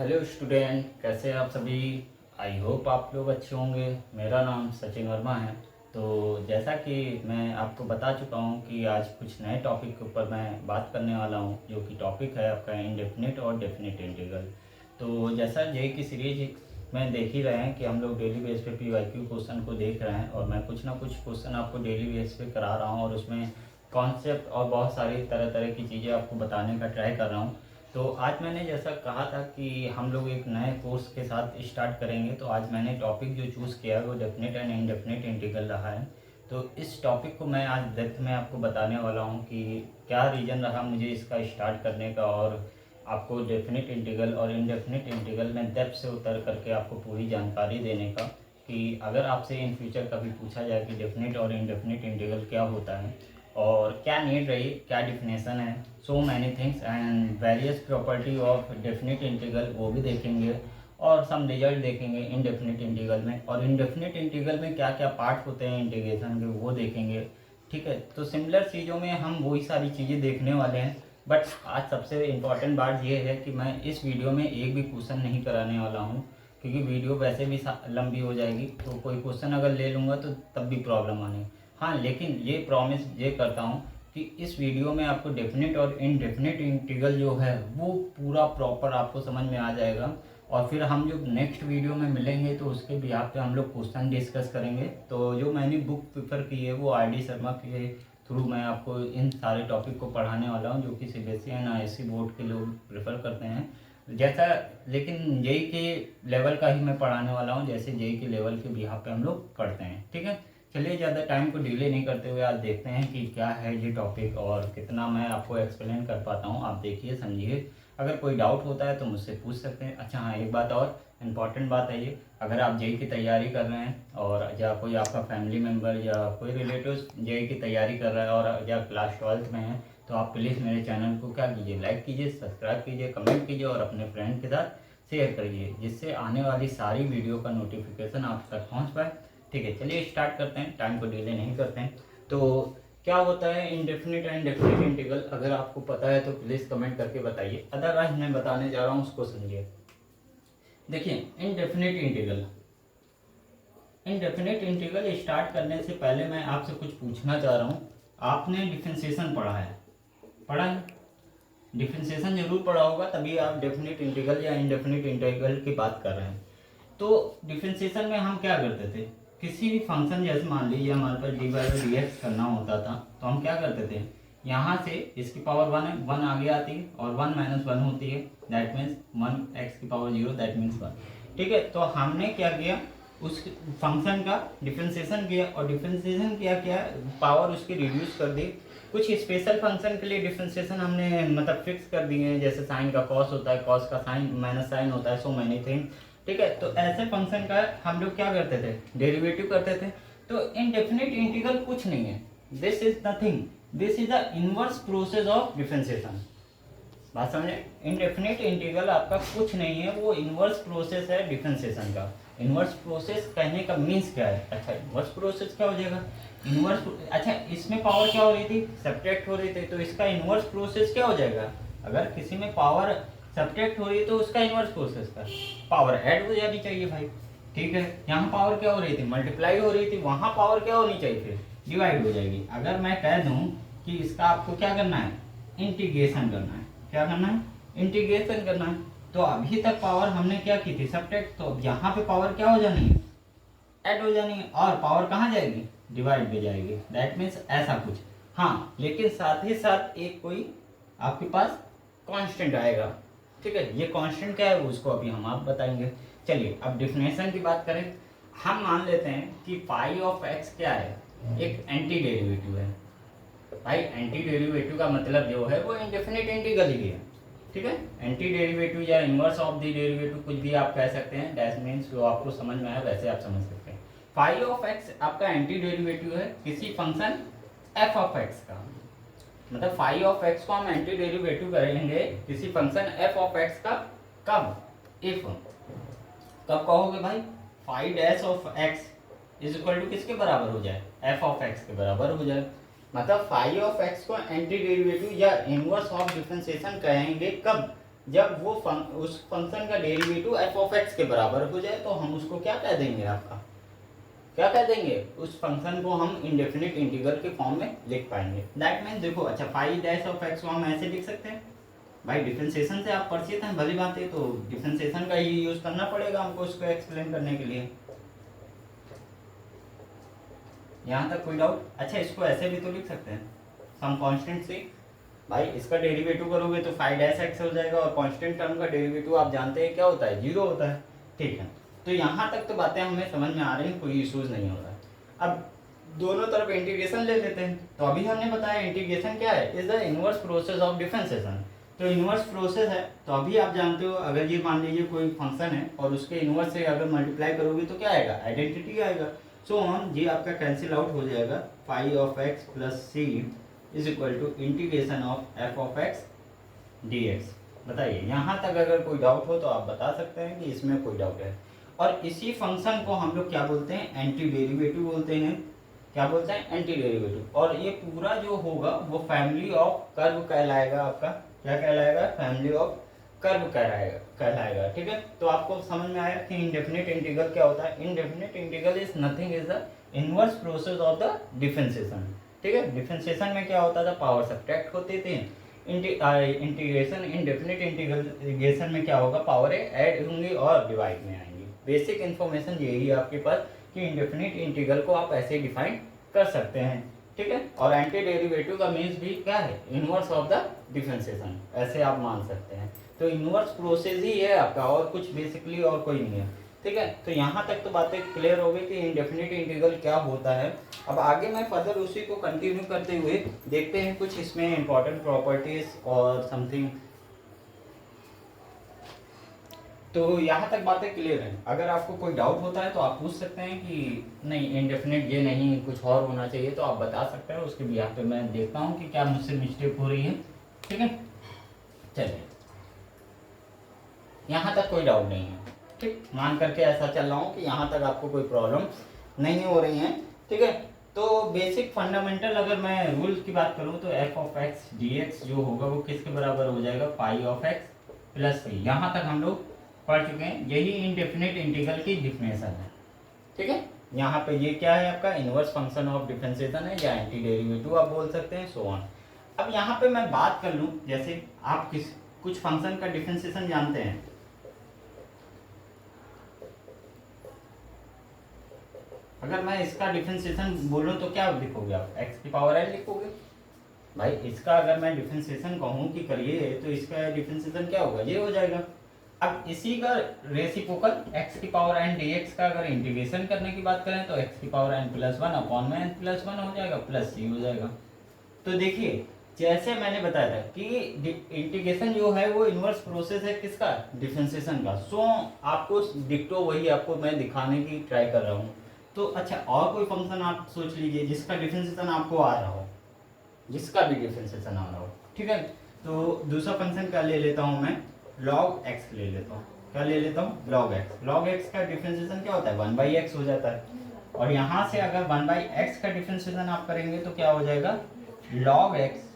Hello student, कैसे हैं आप सभी। आई होप आप लोग अच्छे होंगे। मेरा नाम सचिन वर्मा है। तो जैसा कि मैं आपको बता चुका हूं कि आज कुछ नए टॉपिक के ऊपर मैं बात करने वाला हूं, जो कि टॉपिक है आपका इंडेफिनिट और डेफिनिट इंटीग्रल। तो जैसा जे की सीरीज में देख ही रहे हैं कि हम लोग डेली बेस पे पीवाईक्यू क्वेश्चन को देख रहे हैं, और मैं कुछ ना कुछ क्वेश्चन आपको डेली बेस पे करा रहा हूँ और उसमें कॉन्सेप्ट और बहुत सारी तरह तरह की चीज़ें आपको बताने का ट्राई कर रहा हूँ। तो आज मैंने जैसा कहा था कि हम लोग एक नए कोर्स के साथ स्टार्ट करेंगे, तो आज मैंने टॉपिक जो चूज़ किया है वो डेफिनेट एंड इनडेफिनेट इंटीग्रल रहा है। तो इस टॉपिक को मैं आज डेप्थ में आपको बताने वाला हूँ कि क्या रीज़न रहा मुझे इसका स्टार्ट करने का, और आपको डेफिनेट इंटीग्रल और इनडेफिनेट इंटीग्रल में डेप्थ से उतर करके आपको पूरी जानकारी देने का, कि अगर आपसे इन फ्यूचर कभी पूछा जाए कि डेफिनेट और इनडेफिनेट इंटीग्रल क्या होता है और क्या नीड रही, क्या डिफिनेशन है, so many things and various property of definite integral वो भी देखेंगे, और सम रिजल्ट देखेंगे इनडेफिनेट इंटीग्रल में, और इनडेफिनेट इंटीग्रल में क्या क्या पार्ट होते हैं इंटीग्रेशन के वो देखेंगे। ठीक है, तो सिमिलर चीज़ों में हम वही सारी चीज़ें देखने वाले हैं। बट आज सबसे इम्पॉर्टेंट बात यह है कि मैं इस वीडियो में एक भी क्वेश्चन नहीं कराने वाला हूँ, क्योंकि वीडियो वैसे भी लंबी हो जाएगी, तो कोई क्वेश्चन अगर ले लूँगा तो तब भी प्रॉब्लम आने। हाँ, लेकिन ये प्रॉमिस ये करता हूँ कि इस वीडियो में आपको डेफिनेट और इनडेफिनेट इंटीग्रल जो है वो पूरा प्रॉपर आपको समझ में आ जाएगा, और फिर हम जो नेक्स्ट वीडियो में मिलेंगे तो उसके बिहाफ पे हम लोग क्वेश्चन डिस्कस करेंगे। तो जो मैंने बुक प्रेफर की है वो आर डी शर्मा के थ्रू मैं आपको इन सारे टॉपिक को पढ़ाने वाला हूँ, जो कि सीबीएसई एंड आईएससी बोर्ड के लोग प्रेफर करते हैं जैसा। लेकिन जेई के लेवल का ही मैं पढ़ाने वाला हूँ, जैसे जेई के लेवल के बिहाफ पे हम लोग पढ़ते हैं। ठीक है, चलिए ज़्यादा टाइम को डिले नहीं करते हुए आज देखते हैं कि क्या है ये टॉपिक और कितना मैं आपको एक्सप्लेन कर पाता हूँ। आप देखिए, समझिए, अगर कोई डाउट होता है तो मुझसे पूछ सकते हैं। अच्छा हाँ, एक बात और इम्पॉर्टेंट बात है ये, अगर आप जेई की तैयारी कर रहे हैं और या कोई आपका फैमिली मेम्बर या कोई रिलेटिव जेई की तैयारी कर रहा है और या क्लास 12th में है, तो आप प्लीज़ मेरे चैनल को क्या कीजिए, लाइक कीजिए, सब्सक्राइब कीजिए, कमेंट कीजिए और अपने फ्रेंड के साथ शेयर करिए, जिससे आने वाली सारी वीडियो का नोटिफिकेशन आप तक पहुँच पाए। ठीक है, चलिए स्टार्ट करते हैं, टाइम को डिले नहीं करते हैं। तो क्या होता है इंडेफिनिट एंड डेफिनिट इंटीग्रल, अगर आपको पता है तो प्लीज़ कमेंट करके बताइए, अदरवाइज मैं बताने जा रहा हूँ उसको समझिए। देखिए, इनडेफिनिट इंटीग्रल स्टार्ट करने से पहले मैं आपसे कुछ पूछना चाह रहा हूँ। आपने डिफरेंशिएशन पढ़ा है? पढ़ा है? डिफरेंशिएशन जरूर पढ़ा होगा, तभी आप डेफिनिट इंटीग्रल या इनडेफिनिट इंटीग्रल की बात कर रहे हैं। तो डिफरेंशिएशन में हम क्या करते थे, किसी भी फंक्शन, जैसे मान लीजिए हमारे पास डी बाई डी एक्स करना होता था, तो हम क्या करते थे, यहाँ से इसकी पावर 1 है, 1 आगे आती है और 1 माइनस 1 होती है, दैट मीन्स 1 एक्स की पावर 0, दैट मीन्स 1। ठीक है, तो हमने क्या किया, उस फंक्शन का डिफरेंशिएशन किया, और डिफरेंशिएशन किया क्या, पावर उसकी रिड्यूस कर दी। कुछ स्पेशल फंक्शन के लिए डिफरेंशिएशन हमने मतलब फिक्स कर दिए हैं, जैसे साइन का कॉस होता है, कॉस का साइन माइनस साइन होता है, सो मैनी थिंग। ठीक है, तो ऐसे फंक्शन का हम लोग क्या करते थे, डेरिवेटिव करते थे। तो इनडेफिनिट इंटीग्रल कुछ नहीं है, this is nothing, this is the inverse process of differentiation. बात समझे, इनडेफिनिट इंटीग्रल आपका कुछ नहीं है, वो इनवर्स प्रोसेस है डिफरेंशिएशन का। इनवर्स प्रोसेस कहने का मीन्स क्या है, अच्छा इनवर्स प्रोसेस क्या हो जाएगा, इनवर्स, अच्छा इसमें पावर क्या हो रही थी, सब्ट्रैक्ट हो रही थी, तो इसका इनवर्स प्रोसेस क्या हो जाएगा, अगर किसी में पावर सब्ट्रैक्ट हो रही है तो उसका इनवर्स प्रोसेस का पावर ऐड हो जानी चाहिए भाई। ठीक है, यहाँ पावर क्या हो रही थी, मल्टीप्लाई हो रही थी, वहाँ पावर क्या होनी चाहिए, फिर डिवाइड हो जाएगी। अगर मैं कह दूँ कि इसका आपको क्या करना है, इंटीग्रेशन करना है, क्या करना है, इंटीग्रेशन करना है, तो अभी तक पावर हमने क्या की थी, सब्ट्रैक्ट, तो अब यहाँ पे पावर क्या हो जानी है, ऐड हो जानी है, और पावर कहाँ जाएगी, डिवाइड में जाएगी, दैट मीन्स ऐसा कुछ। हाँ, लेकिन साथ ही साथ एक कोई आपके पास कांस्टेंट आएगा। ठीक है, ये कांस्टेंट क्या है उसको अभी हम आप बताएंगे। चलिए अब डिफिनेशन की बात करें, हम मान लेते हैं कि फाई ऑफ एक्स क्या है, एक एंटी डेरिवेटिव है। भाई एंटी डेरिवेटिव का मतलब जो है वो इंडेफिनिट इंटीग्रल ही है। ठीक है, एंटी डेरिवेटिव या इनवर्स ऑफ द डेरिवेटिव कुछ भी आप कह सकते हैं, दैट मीन्स जो आपको समझ में आए वैसे आप समझ सकते हैं। फाई ऑफ एक्स आपका एंटी डेरिवेटिव है किसी फंक्शन एफ ऑफ एक्स का, मतलब फाई ऑफ एक्स को हम एंटी डेरिवेटिव करेंगे किसी फंक्शन एफ ऑफ एक्स का, कब, इफ, कब कहोगे भाई, phi dash of x is equal to किसके बराबर हो जाए, एफ ऑफ एक्स के बराबर हो जाए। मतलब फाई ऑफ एक्स को एंटी डेरिवेटिव या इनवर्स ऑफ डिफरेंशिएशन कहेंगे कब, जब वो उस फंक्शन का डेरिवेटिव एफ ऑफ एक्स के बराबर हो जाए तो हम उसको क्या कह देंगे, आपका क्या कह देंगे, उस फंक्शन को हम इंडेफिनिट इंटीग्रल के फॉर्म में लिख पाएंगे। दैट मीन्स देखो, अच्छा फाई डैश ऑफ एक्स को हम ऐसे लिख सकते हैं। भाई डिफरेंशिएशन से आप परिचित हैं, भली बात है, तो डिफरेंशिएशन का ही यूज करना पड़ेगा हमको इसको एक्सप्लेन करने के लिए। यहाँ तक कोई डाउट? अच्छा इसको ऐसे भी तो लिख सकते हैं, सम कांस्टेंट से। भाई इसका डेरिवेटिव करोगे तो फाई डैश एक्स हो जाएगा, और कांस्टेंट टर्म का डेरिवेटिव आप जानते हैं क्या होता है, जीरो होता है। ठीक है, तो यहाँ तक तो बातें हमें समझ में आ रही हैं, कोई इश्यूज नहीं हो रहा है। अब दोनों तरफ इंटीग्रेशन ले लेते हैं। तो अभी हमने बताया इंटीग्रेशन क्या है, is the inverse process of differentiation. तो इनवर्स प्रोसेस है, तो अभी आप जानते हो, अगर ये मान लीजिए कोई फंक्शन है और उसके इनवर्स से अगर मल्टीप्लाई करोगे तो क्या आएगा, आइडेंटिटी आएगा। सो ऑन ये आपका कैंसिल आउट हो जाएगा, phi of x plus c is equal to integration of f of x d x. बताइए, यहाँ तक अगर कोई डाउट हो तो आप बता सकते हैं कि इसमें कोई डाउट है। और इसी फंक्शन को हम लोग क्या बोलते हैं, एंटी डेरिवेटिव बोलते हैं। क्या बोलते हैं, एंटी डेरिवेटिव। और ये पूरा जो होगा वो फैमिली ऑफ कर्व कहलाएगा, आपका क्या कहलाएगा, फैमिली ऑफ कर्व कहलाएगा। ठीक है, तो आपको समझ में आया कि इंडेफिनिट इंटीग्रल क्या होता है। Indefinite integral is nothing, is the inverse process of the differentiation. ठीक है, डिफरेंशिएशन में क्या होता था, पावर सब्ट्रैक्ट होते थे। इंटीग्रेशन, इंडेफिनिट इंटीग्रेशन में क्या होगा, पावर ऐड होंगी और डिवाइड में आएंगी। बेसिक इन्फॉर्मेशन यही है आपके पास कि इंडेफिनिट इंटीग्रल को आप ऐसे डिफाइन कर सकते हैं। ठीक है, और एंटी डेरिवेटिव का मीन्स भी क्या है, इनवर्स ऑफ द डिफरेंशिएशन, ऐसे आप मान सकते हैं। तो इनवर्स प्रोसेस ही है आपका, और कुछ बेसिकली और कोई नहीं है। ठीक है, तो यहाँ तक तो बातें क्लियर हो गई कि इंडेफिनिट इंटीग्रल क्या होता है। अब आगे मैं फर्दर उसी को कंटिन्यू करते हुए देखते हैं कुछ इसमें इंपॉर्टेंट प्रॉपर्टीज और समथिंग। तो यहाँ तक बातें क्लियर हैं। अगर आपको कोई डाउट होता है तो आप पूछ सकते हैं कि नहीं इंडेफिनिट ये नहीं, कुछ और होना चाहिए, तो आप बता सकते हैं। उसके बिहाफ पे मैं देखता हूँ कि क्या मुझसे मिस्टेक हो रही है। ठीक है, चलिए यहाँ तक कोई डाउट नहीं है। ठीक, मान करके ऐसा चल रहा हूँ कि यहाँ तक आपको कोई प्रॉब्लम नहीं हो रही है। ठीक है, तो बेसिक फंडामेंटल अगर मैं रूल की बात करूँ तो F of x d x जो होगा वो किसके बराबर हो जाएगा, पाई ऑफ एक्स प्लस सी। यहाँ तक हम लोग पढ़ चुके हैं, यही इंडेफिनिट इंटीग्रल की डिफिनेशन है। ठीक है, यहाँ पे ये क्या है आपका, इनवर्स फंक्शन ऑफ डिफरेंशिएशन है, या एंटी डेरिवेटिव आप बोल सकते हैं, सो ऑन। अब यहाँ पे मैं बात कर लूँ, जैसे आप कुछ फंक्शन का डिफरेंशिएशन जानते हैं। अगर मैं इसका डिफरेंशिएशन बोलूँ तो क्या लिखोगे आप, एक्स की पावर एन लिखोगे। भाई इसका अगर मैं डिफरेंशिएशन कहूँ कि करिए तो इसका डिफरेंशिएशन क्या होगा, ये हो जाएगा। अब इसी का रेसिप्रोकल एक्स की पावर एन डी एक्स का अगर इंटीग्रेशन करने की बात करें तो एक्स की power n plus one upon में एन प्लस वन हो जाएगा, प्लस सी हो जाएगा। तो देखिए जैसे मैंने बताया था कि इंटीग्रेशन जो है वो इनवर्स प्रोसेस है किसका, डिफरेंशिएशन का। सो आपको डिक्टो वही आपको मैं दिखाने की ट्राई कर रहा हूँ। तो अच्छा, और कोई फंक्शन आप सोच लीजिए जिसका डिफरेंशिएशन आपको आ रहा हो, जिसका भी डिफरेंशिएशन आ रहा हो। ठीक है, तो दूसरा फंक्शन क्या ले लेता हूँ मैं, log x ले लेता हूँ। क्या ले लेता हूँ, log x। log x का डिफरेंशिएशन क्या होता है, 1/x हो जाता है। और यहाँ से अगर 1/x का डिफरेंशिएशन आप करेंगे तो क्या हो जाएगा, log x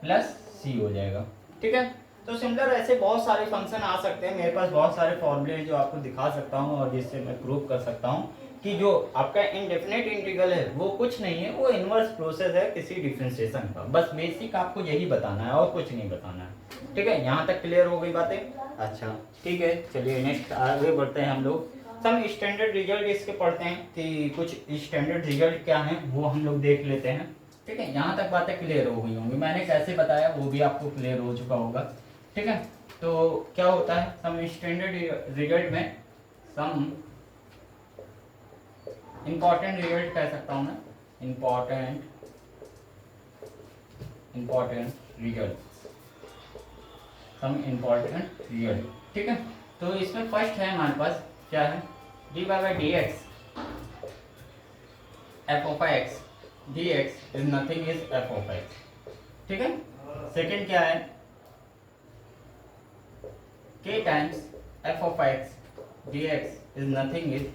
प्लस c हो जाएगा। ठीक है, तो सिमिलर ऐसे बहुत सारे फंक्शन आ सकते हैं। मेरे पास बहुत सारे फॉर्मूले हैं जो आपको दिखा सकता हूँ और जिससे मैं प्रूव कर सकता हूँ कि जो आपका इंडेफिनिट इंटीग्रल है वो कुछ नहीं है, वो इनवर्स प्रोसेस है किसी डिफरेंशिएशन का। बस बेसिक आपको यही बताना है और कुछ नहीं बताना है। ठीक है, यहाँ तक क्लियर हो गई बातें। अच्छा ठीक है, चलिए नेक्स्ट आगे बढ़ते हैं हम लोग। सम स्टैंडर्ड रिजल्ट इसके पढ़ते हैं कि कुछ स्टैंडर्ड रिजल्ट क्या है वो हम लोग देख लेते हैं। ठीक है, यहाँ तक बातें क्लियर हो गई होंगी, मैंने कैसे बताया वो भी आपको क्लियर हो चुका होगा। ठीक है, तो क्या होता है सम स्टैंडर्ड रिजल्ट में, सम इंपॉर्टेंट रिजल्ट कह सकता हूँ मैं, important result, some important result. ठीक है, तो इसमें फर्स्ट है हमारे पास क्या है, d by d x f of x d x is nothing is f of x. ठीक है, सेकेंड क्या है, k times f of x d x is nothing is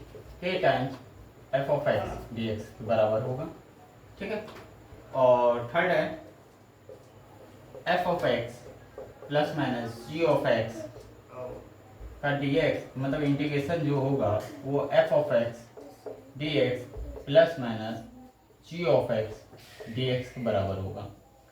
k times f of x d x के बराबर होगा। ठीक है, और थर्ड है f of x plus minus g of x का डी एक्स, मतलब इंटीग्रेशन जो होगा वो f of x d x plus minus g of x d x के बराबर होगा।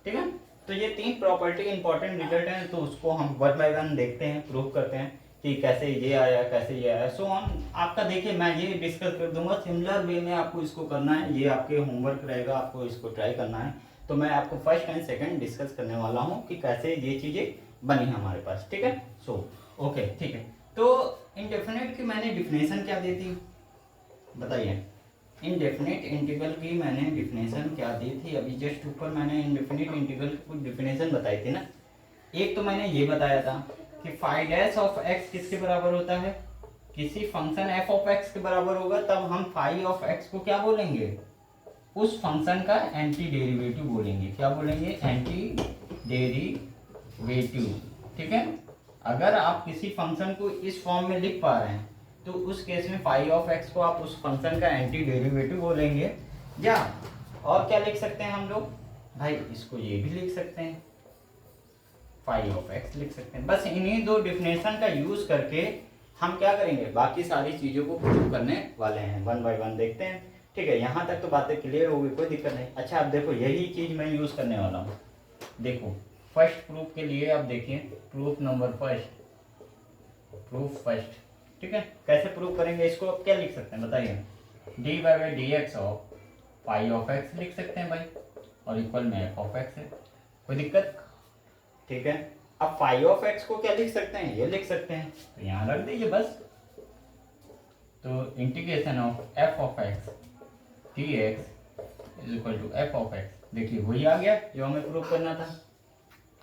ठीक है, तो ये तीन प्रॉपर्टी इंपॉर्टेंट रिजल्ट हैं, तो उसको हम वन बाय वन देखते हैं, प्रूव करते हैं कि कैसे ये आया, कैसे ये आया, सो ऑन। आपका देखिए मैं ये डिस्कस कर दूंगा, सिमिलर वे में आपको इसको करना है, ये आपके होमवर्क रहेगा, आपको इसको ट्राई करना है। तो मैं आपको फर्स्ट एंड सेकंड डिस्कस करने वाला हूँ कि कैसे ये चीज़ें बनी हमारे पास। ठीक है, सो ओके, ठीक है। तो इनडेफिनेट की मैंने डिफिनेशन क्या दी थी बताइए। इनडेफिनेट इंटीग्रल की मैंने डिफिनेशन क्या दी थी, अभी जस्ट ऊपर मैंने इनडेफिनेट इंटीग्रल की कुछ डिफिनेशन बताई थी ना। एक तो मैंने ये बताया था कि फाई डैश ऑफ एक्स किसके बराबर होता है, किसी फंक्शन एफ ऑफ एक्स के बराबर होगा, तब हम फाई ऑफ एक्स को क्या बोलेंगे, उस फंक्शन का एंटी डेरिवेटिव बोलेंगे। क्या बोलेंगे, एंटी डेरिवेटिव। ठीक है, अगर आप किसी फंक्शन को इस फॉर्म में लिख पा रहे हैं तो उस केस में फाई ऑफ एक्स को आप उस फंक्शन का एंटी डेरिवेटिव बोलेंगे। या और क्या लिख सकते हैं हम लोग भाई, इसको ये भी लिख सकते हैं, फाई ऑफ एक्स लिख सकते हैं। बस इन्हीं दो डिफिनेशन का यूज करके हम क्या करेंगे, बाकी सारी चीजों को प्रूव करने वाले हैं, वन बाय वन देखते हैं। ठीक है, यहाँ तक तो बातें क्लियर होगी, कोई दिक्कत नहीं। अच्छा अब देखो, यही चीज मैं यूज करने वाला हूँ। देखो फर्स्ट प्रूफ के लिए आप देखिए, proof number first, proof first. ठीक है, कैसे प्रूव करेंगे इसको, आप क्या लिख सकते हैं बताइए, d by d x of phi of x लिख सकते हैं भाई, और इक्वल में एफ ऑफ एक्स है, कोई दिक्कत। ठीक है, अब फाई ऑफ एक्स को क्या लिख सकते हैं, ये लिख सकते हैं, तो यहाँ रख दीजिए बस। तो integration of f of x d x is equal to f of x, देखिए वही आ गया जो हमें प्रूव करना था,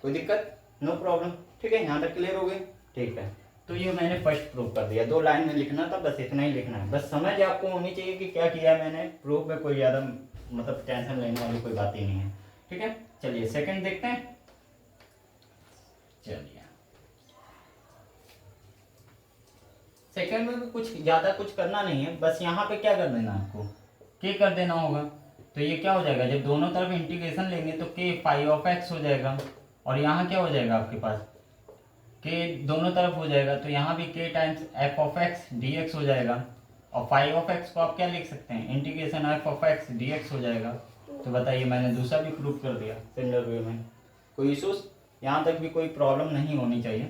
कोई दिक्कत, नो प्रॉब्लम। ठीक है, यहाँ तक क्लियर हो गए। ठीक है, तो ये मैंने फर्स्ट प्रूव कर दिया, 2 लाइन में लिखना था, बस इतना ही लिखना है, बस समझ आपको होनी चाहिए कि क्या किया मैंने। प्रूफ में कोई ज़्यादा मतलब टेंशन लेने वाली कोई बात ही नहीं है। ठीक है, चलिए सेकंड देखते हैं। चलिए सेकंड में भी कुछ ज़्यादा कुछ करना नहीं है, बस यहाँ पे क्या कर देना आपको, के कर देना होगा। तो ये क्या हो जाएगा, जब दोनों तरफ इंटीग्रेशन लेंगे तो के फाई ऑफ एक्स हो जाएगा, और यहाँ क्या हो जाएगा आपके पास, के दोनों तरफ हो जाएगा, तो यहाँ भी के times f of x d x हो जाएगा। और फाई ऑफ एक्स को आप क्या लिख सकते हैं, integration F of x d x हो जाएगा। तो बताइए, मैंने दूसरा भी प्रूव कर दिया सिमिलर वे में, कोई इशूज, यहाँ तक भी कोई प्रॉब्लम नहीं होनी चाहिए।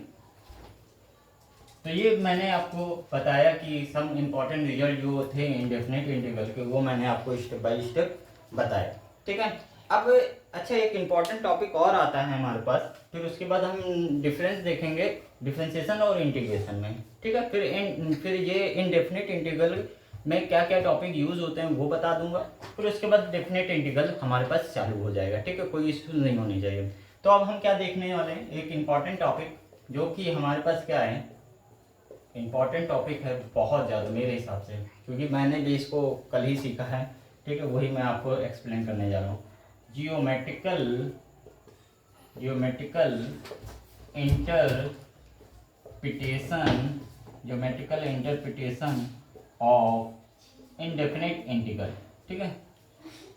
तो ये मैंने आपको बताया कि सम इम्पॉर्टेंट रिजल्ट जो थे इंडेफिनेट इंटीग्रल के, वो मैंने आपको स्टेप बाय स्टेप बताया। ठीक है, अब अच्छा एक इम्पॉर्टेंट टॉपिक और आता है हमारे पास, फिर उसके बाद हम डिफरेंस देखेंगे डिफरेंशिएशन और इंटीग्रेशन में। ठीक है, फिर ये इनडेफिनेट इंटीग्रल में क्या क्या टॉपिक यूज होते हैं वो बता दूंगा, फिर उसके बाद डेफिनेट इंटीग्रल हमारे पास चालू हो जाएगा। ठीक है, कोई इशू नहीं होनी चाहिए। तो अब हम क्या देखने वाले हैं, एक इम्पॉर्टेंट टॉपिक जो कि हमारे पास क्या है, इम्पॉर्टेंट टॉपिक है बहुत ज़्यादा मेरे हिसाब से, क्योंक't मैंने भी इसको कल ही सीखा है। ठीक है, वही मैं आपको एक्सप्लेन करने जा रहा हूँ। Geometrical interpretation of indefinite integral. ठीक है,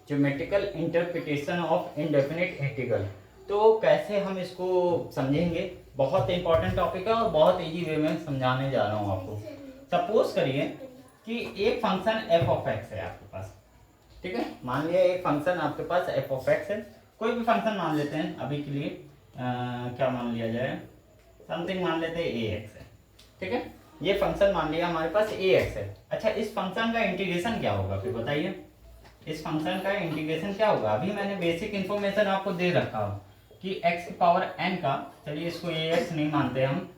geometrical interpretation of indefinite integral, तो कैसे हम इसको समझेंगे, बहुत इंपॉर्टेंट टॉपिक है और बहुत इजी वे में समझाने जा रहा हूँ आपको। सपोज करिए कि एक फंक्शन एफ ऑफ एक्स है आपके पास। ठीक है, मान लिया एक फंक्शन आपके पास एफ ऑफ एक्स है, कोई भी फंक्शन मान लेते हैं अभी के लिए, क्या मान लिया जाए, समथिंग मान लेते हैं ए एक्स है। ठीक है, ये फंक्शन मान लिया हमारे पास ए एक्स है। अच्छा, इस फंक्शन का इंटीग्रेशन क्या होगा फिर बताइए, इस फंक्शन का इंटीग्रेशन क्या होगा। अभी मैंने बेसिक इन्फॉर्मेशन आपको दे रखा हो कि x की पावर n का, चलिए इसको ए एक्स नहीं मानते हम,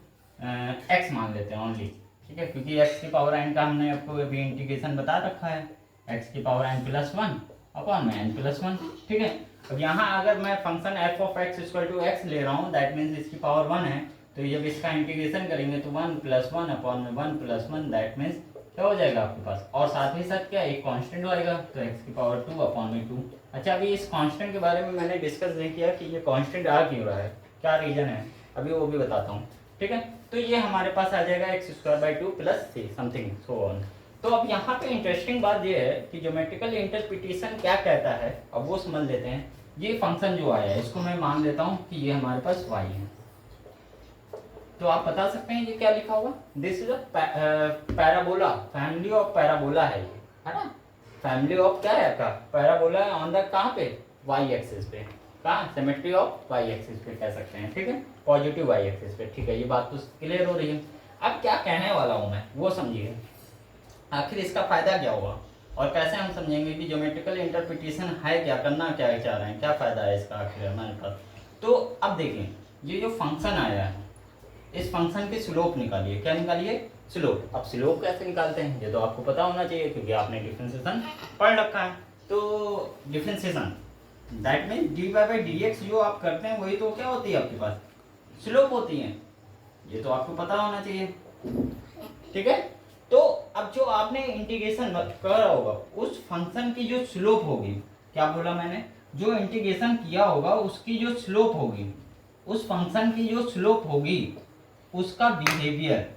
x मान लेते हैं ओनली। ठीक है, क्योंकि x की पावर n का हमने आपको अभी इंटीग्रेशन बता रखा है, x की पावर n प्लस 1 अपॉन में n प्लस 1। ठीक है, अब यहाँ अगर मैं function f of x equal to x ले रहा हूँ, दैट मीन्स इसकी पावर 1 है, तो जब इसका इंटीग्रेशन करेंगे तो 1 प्लस 1 अपॉन में 1 प्लस 1, दैट मीन्स क्या हो जाएगा आपके पास, और साथ ही साथ क्या एक कांस्टेंट आएगा, तो x की पावर 2 अपॉन में 2। अच्छा, अभी इस कांस्टेंट के बारे में मैंने डिस्कस नहीं किया कि ये कांस्टेंट आ क्यों रहा है, क्या रीजन है, अभी वो भी बताता हूँ। ठीक है, तो ये हमारे पास आ जाएगा x² plus c something so on. तो अब यहाँ पे इंटरेस्टिंग बात ये है कि ज्योमेट्रिकल इंटरप्रिटेशन क्या कहता है, अब वो समझ लेते हैं। ये फंक्शन जो आया है इसको मैं मान लेता हूँ कि ये हमारे पास y है। तो आप बता सकते हैं ये क्या लिखा होगा? This is a parabola, family of parabola है ये, है ना। फैमिली ऑफ क्या है आपका? पैराबोला है ऑन द कहाँ पे? वाई एक्सिस पे। कहाँ? सिमेट्री ऑफ वाई एक्सिस पे कह सकते हैं, ठीक है, पॉजिटिव वाई एक्सिस पे। ठीक है, ये बात तो क्लियर हो रही है। अब क्या कहने वाला हूँ मैं वो समझिए, आखिर इसका फायदा क्या हुआ और कैसे हम समझेंगे कि ज्योमेट्रिकल इंटरप्रिटेशन है क्या, करना क्या चाह रहे हैं, क्या फायदा है इसका आखिर हमारे पास। तो अब देखिए, ये जो फंक्शन आया है, इस फंक्शन की स्लोप निकालिए। क्या निकालिए? स्लोप। अब स्लोप कैसे निकालते हैं ये तो आपको पता होना चाहिए, क्योंकि आपने डिफरेंशिएशन पढ़ रखा है। तो differentiation that mean d y by d x जो आप करते हैं वही तो क्या होती है आपके पास? स्लोप होती है। ये तो आपको पता होना चाहिए, ठीक है। तो अब जो आपने इंटीग्रेशन कर रहा होगा उस फंक्शन की जो स्लोप होगी, क्या बोला मैंने? जो इंटीग्रेशन किया होगा उसकी जो स्लोप होगी, उस फंक्शन की जो स्लोप होगी, उसका बिहेवियर,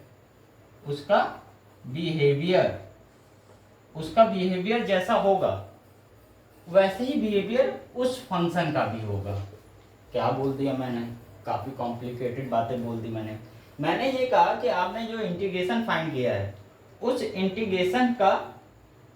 उसका बिहेवियर, उसका बिहेवियर जैसा होगा वैसे ही बिहेवियर उस फंक्शन का भी होगा। क्या बोल दिया मैंने? काफी कॉम्प्लिकेटेड बातें बोल दी मैंने ये कहा कि आपने जो इंटीग्रेशन फाइंड किया है उस इंटीग्रेशन का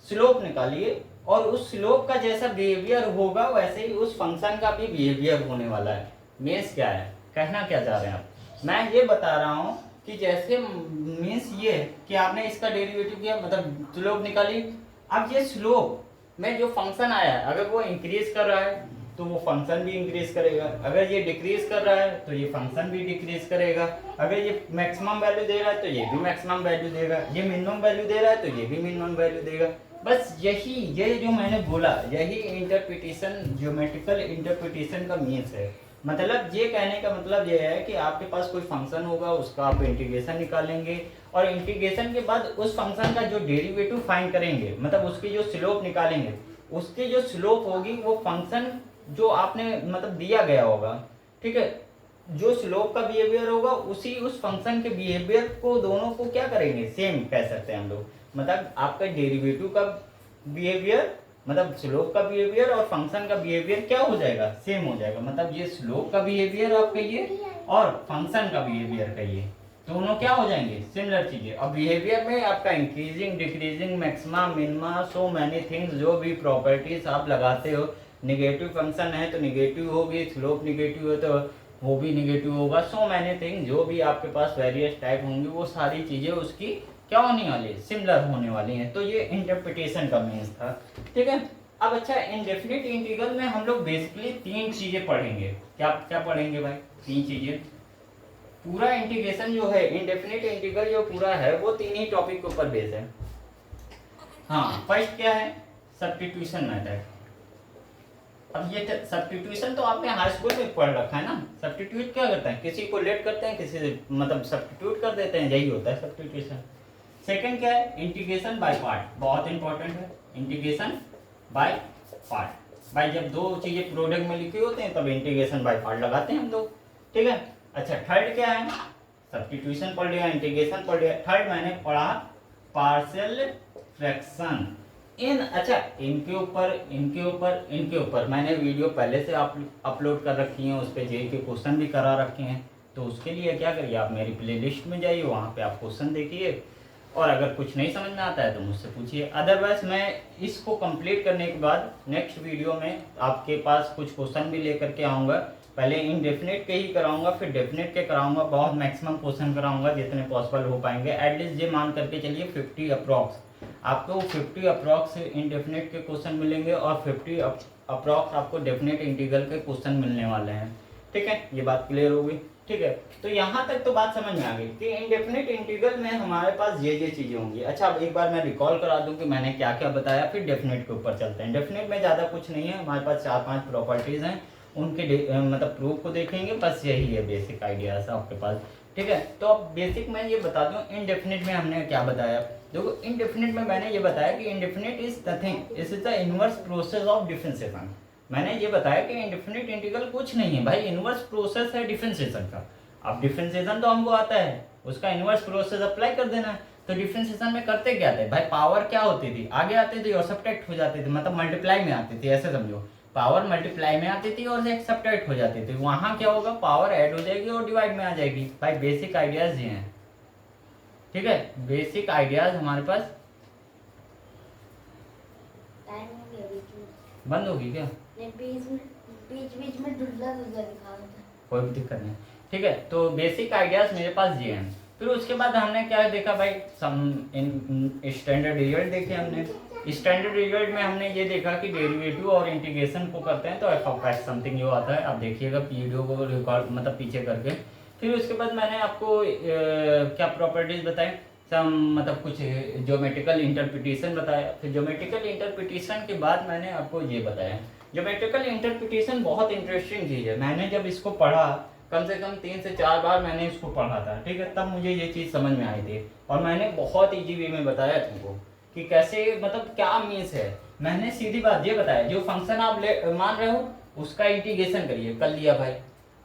स्लोप निकालिए और उस स्लोप का जैसा बिहेवियर होगा वैसे ही उस फंक्शन का भी बिहेवियर होने वाला है। मीन्स क्या है, कहना क्या चाह रहे हैं आप? मैं ये बता रहा हूँ कि जैसे मीन्स ये कि आपने इसका डेरिवेटिव किया, मतलब स्लोप निकाली। अब ये स्लोप में जो फंक्शन आया है अगर वो इंक्रीज कर रहा है तो वो फंक्शन भी इंक्रीज करेगा, अगर ये डिक्रीज कर रहा है तो ये फंक्शन भी डिक्रीज करेगा, अगर ये मैक्सिमम वैल्यू दे रहा है तो ये भी मैक्सिमम वैल्यू देगा, ये मिनिमम वैल्यू दे रहा है तो ये भी मिनिमम वैल्यू देगा। बस यही, ये जो मैंने बोला, यही इंटरप्रिटेशन, ज्योमेट्रिकल इंटरप्रिटेशन का मीन्स है। मतलब ये कहने का मतलब ये है कि आपके पास कोई फंक्शन होगा, उसका आप इंटीग्रेशन निकालेंगे और इंटीग्रेशन के बाद उस फंक्शन का जो डेरिवेटिव फाइंड करेंगे, मतलब उसकी जो स्लोप निकालेंगे, उसकी जो स्लोप होगी वो फंक्शन जो आपने मतलब दिया गया होगा, ठीक है, जो स्लोप का बिहेवियर होगा उसी उस फंक्शन के बिहेवियर को दोनों को क्या करेंगे? सेम कह सकते हैं हम लोग। मतलब आपका डेरिवेटिव का बिहेवियर, मतलब स्लोप का बिहेवियर और फंक्शन का बिहेवियर क्या हो जाएगा? सेम हो जाएगा। मतलब ये स्लोप का बिहेवियर आप कहिए और फंक्शन का बिहेवियर कहिए, दोनों क्या हो जाएंगे? सिमिलर चीजें। अब बिहेवियर में आपका increasing, decreasing, maxima, minima, so many things, जो भी प्रॉपर्टीज आप लगाते हो, निगेटिव फंक्शन है तो निगेटिव होगी, स्लोप निगेटिव है तो वो भी निगेटिव होगा, सो मैनी थिंग, जो भी आपके पास वेरियस टाइप होंगी वो सारी चीज़ें उसकी क्या होने वाली है? सिमिलर होने वाली हैं। तो ये इंटरप्रिटेशन का मीन्स था, ठीक है। अब अच्छा, इनडेफिनिट इंटीग्रल में हम लोग बेसिकली तीन चीज़ें पढ़ेंगे। क्या क्या पढ़ेंगे भाई? तीन चीज़ें। पूरा इंटीग्रेशन जो है, इनडेफिनिट इंटीग्रल जो पूरा है वो तीन ही टॉपिक के ऊपर बेस है। हाँ, फर्स्ट क्या है? Substitution method. अब ये सब्स्टिट्यूशन तो आपने हाई स्कूल में पढ़ रखा है ना। सब्स्टिट्यूट क्या करते हैं? किसी को लेट करते हैं, किसी से मतलब सब्स्टिट्यूट कर देते हैं, यही होता है सब्स्टिट्यूशन। सेकंड क्या है? इंटीग्रेशन बाय पार्ट, बहुत इंपॉर्टेंट है। Integration by part. भाई जब दो चीजें प्रोडक्ट में लिखी होते हैं तब इंटीग्रेशन बाय पार्ट लगाते हैं हम लोग, ठीक है। अच्छा, थर्ड क्या है? सब्स्टिट्यूशन पढ़ लिया, इंटीग्रेशन पढ़ लिया। थर्ड मैंने पढ़ा पार्शियल फ्रैक्शन। अच्छा, इनके ऊपर मैंने वीडियो पहले से अपलोड कर रखी है, उस पर जे के क्वेश्चन भी करा रखे हैं। तो उसके लिए क्या करिए, आप मेरी प्लेलिस्ट में जाइए, वहाँ पे आप क्वेश्चन देखिए और अगर कुछ नहीं समझ में आता है तो मुझसे पूछिए। अदरवाइज मैं इसको कंप्लीट करने के बाद नेक्स्ट वीडियो में आपके पास कुछ क्वेश्चन भी लेकर के आऊँगा। पहले इनडेफिनिट के ही कराऊंगा, फिर डेफिनेट के कराऊंगा, बहुत मैक्सिमम क्वेश्चन कराऊंगा जितने पॉसिबल हो पाएंगे। एटलीस्ट ये मान करके चलिए 50 अप्रॉक्स आपको 50 अप्रॉक्स इनडेफिनेट के क्वेश्चन मिलेंगे और 50 अप्रॉक्स आपको डेफिनेट इंटीग्रल के क्वेश्चन मिलने वाले हैं, ठीक है। ये बात क्लियर होगी, ठीक है। तो यहाँ तक तो बात समझ में आ गई कि इनडेफिनेट इंटीग्रल में हमारे पास ये चीज़ें होंगी। अच्छा, अब एक बार मैं रिकॉल करा दूँ कि मैंने क्या क्या बताया, फिर डेफिनेट के ऊपर चलते हैं। डेफिनेट में ज़्यादा कुछ नहीं है, हमारे पास 4-5 प्रॉपर्टीज़ हैं, उनके मतलब प्रूफ को देखेंगे, बस यही है बेसिक आइडियाज आपके पास, ठीक है। तो अब बेसिक मैं ये बता दूं इनडेफिनिट में हमने क्या बताया। देखो, इनडेफिनिट में मैंने ये बताया कि indefinite is nothing, this is the inverse process of differentiation. मैंने ये बताया कि इनडेफिनिट इंटीग्रल कुछ नहीं है भाई, इनवर्स प्रोसेस है डिफरेंशिएशन का। अब डिफरेंशिएशन तो हमको आता है, उसका इनवर्स प्रोसेस अप्लाई कर देना है। तो डिफरेंशिएशन में करते क्या थे भाई? पावर क्या होती थी? आगे आते थे और सब्ट्रैक्ट हो जाते थे, मतलब मल्टीप्लाई में आती थी, ऐसे समझो। पावर मल्टीप्लाई में आती थी और एक सब्ट्रैक्ट हो जाती थी, वहाँ क्या होगा, पावर ऐड हो जाएगी और डिवाइड में आ जाएगी। भाई बेसिक आइडियाज ये हैं, ठीक है, बेसिक आइडियाज हमारे पास। बंद होगी क्या? बीच में दुल्ला दुल्ला दिखा रहा था। कोई भी दिक्कत नहीं, ठीक है। तो बेसिक आइडियाज मेरे पास ये हैं। फिर उसके बाद हमने क्या देखा भाई, सम इन स्टैंडर्ड रिजल्ट देखे हमने। स्टैंडर्ड रिजल्ट में हमने ये देखा कि डेरिवेटिव और इंटीग्रेशन को करते हैं तो एफ ऑफ एक्स समथिंग जो आता है, आप देखिएगा वीडियो को रिकॉर्ड मतलब पीछे करके। फिर उसके बाद मैंने आपको क्या प्रॉपर्टीज बताई, सम मतलब कुछ ज्योमेट्रिकल इंटरप्रिटेशन बताया। फिर ज्योमेट्रिकल इंटरप्रिटेशन के बाद मैंने आपको ये बताया, ज्योमेट्रिकल इंटरप्रिटेशन बहुत इंटरेस्टिंग चीज़ है। मैंने जब इसको पढ़ा कम से कम 3 से 4 बार मैंने इसको पढ़ा था, ठीक है, तब मुझे ये चीज़ समझ में आई थी। और मैंने बहुत ईजी वे में बताया तुमको कि कैसे मतलब क्या मीन्स है। मैंने सीधी बात ये बताया, जो फंक्शन आप मान रहे हो उसका इंटीग्रेशन करिए, कर लिया भाई।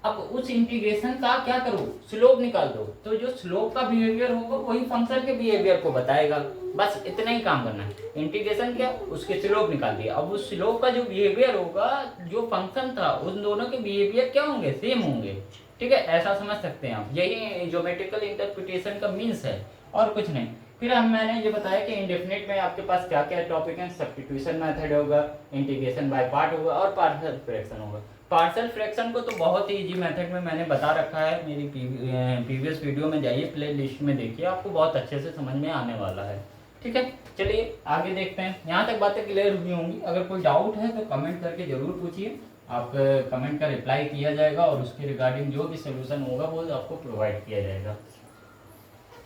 अब उस इंटीग्रेशन का क्या करो, स्लोप निकाल दो, तो जो स्लोप का बिहेवियर होगा वही फंक्शन के बिहेवियर को बताएगा। बस इतना ही काम करना है, इंटीग्रेशन किया, उसके स्लोप निकाल दिया। अब उस स्लोप का जो बिहेवियर होगा, जो फंक्शन था, उन दोनों के बिहेवियर क्या होंगे, सेम होंगे, ठीक है, ऐसा समझ सकते हैं आप। यही ज्योमेट्रिकल इंटरप्रिटेशन का मीन्स है और कुछ नहीं। फिर मैंने ये बताया कि इंडेफिनिट में आपके पास क्या क्या टॉपिक हैं, सब्स्टिट्यूशन मेथड होगा, इंटीग्रेशन बाय पार्ट होगा और पार्शियल फ्रैक्शन होगा। पार्शियल फ्रैक्शन को तो बहुत ही इजी मेथड में मैंने बता रखा है, मेरी प्रीवियस वीडियो में जाइए, प्ले लिस्ट में देखिए, आपको बहुत अच्छे से समझ में आने वाला है, ठीक है। चलिए आगे देखते हैं, यहाँ तक बातें क्लियर हुई होंगी। अगर कोई डाउट है तो कमेंट करके ज़रूर पूछिए, आप कमेंट का रिप्लाई किया जाएगा और उसके रिगार्डिंग जो भी सोल्यूशन होगा वो आपको प्रोवाइड किया जाएगा,